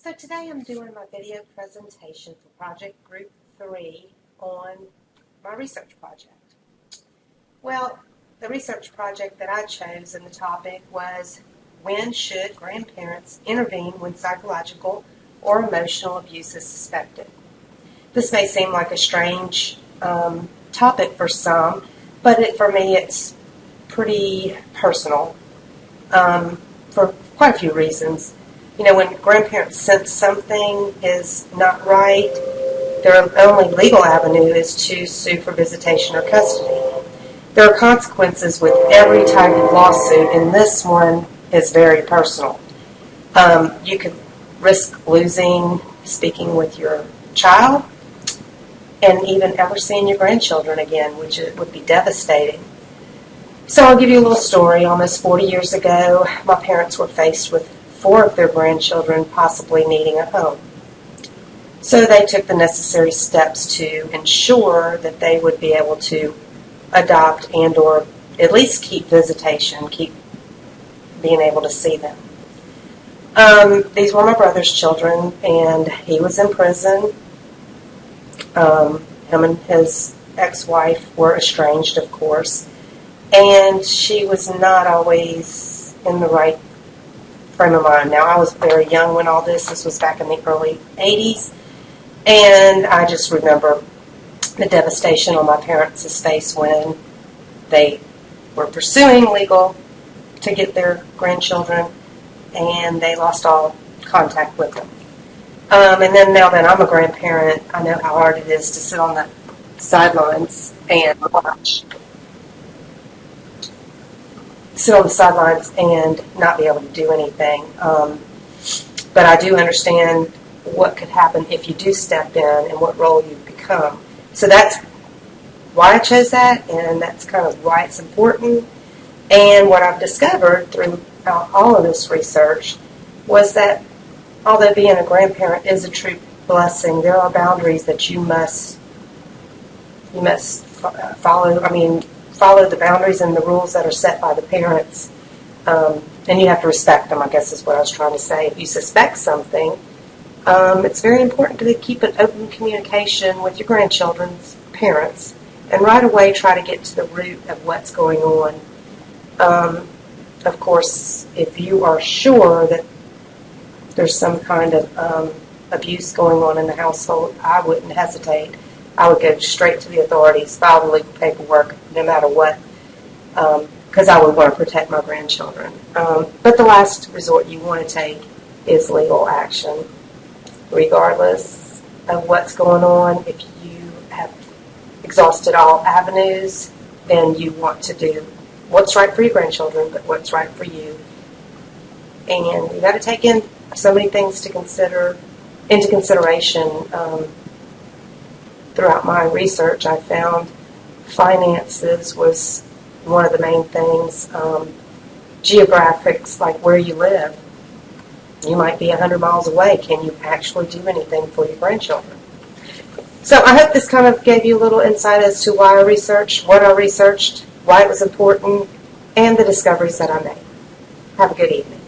So today I'm doing my video presentation for Project Group 3 on my research project. Well, the research project that I chose and the topic was, when should grandparents intervene when psychological or emotional abuse is suspected? This may seem like a strange topic for some, but for me it's pretty personal for quite a few reasons. You know, when grandparents sense something is not right, their only legal avenue is to sue for visitation or custody. There are consequences with every type of lawsuit, and this one is very personal. You could risk losing speaking with your child and even ever seeing your grandchildren again, which would be devastating. So I'll give you a little story. Almost 40 years ago, my parents were faced with 4 of their grandchildren possibly needing a home. So they took the necessary steps to ensure that they would be able to adopt and or at least keep visitation, keep being able to see them. These were my brother's children, and he was in prison. Him and his ex-wife were estranged, of course, and she was not always in the right frame of mind. Now, I was very young when all this was back in the early 80s, and I just remember the devastation on my parents' face when they were pursuing legal to get their grandchildren, and they lost all contact with them. And then now that I'm a grandparent, I know how hard it is to sit on the sidelines and watch. Sit on the sidelines and not be able to do anything. But I do understand what could happen if you do step in and what role you become. So that's why I chose that, and that's kind of why it's important. And what I've discovered through all of this research was that although being a grandparent is a true blessing, there are boundaries that you must follow. Follow the boundaries and the rules that are set by the parents, and you have to respect them, I guess is what I was trying to say. If you suspect something, it's very important to keep an open communication with your grandchildren's parents and right away try to get to the root of what's going on. Of course, if you are sure that there's some kind of abuse going on in the household, I wouldn't hesitate. I would go straight to the authorities, file the legal paperwork, no matter what, because I would want to protect my grandchildren. But the last resort you want to take is legal action. Regardless of what's going on, if you have exhausted all avenues, then you want to do what's right for your grandchildren, but what's right for you. And you got to take in so many things into consideration. Throughout my research, I found finances was one of the main things. Geographics, like where you live. You might be 100 miles away. Can you actually do anything for your grandchildren? So I hope this kind of gave you a little insight as to why I researched, what I researched, why it was important, and the discoveries that I made. Have a good evening.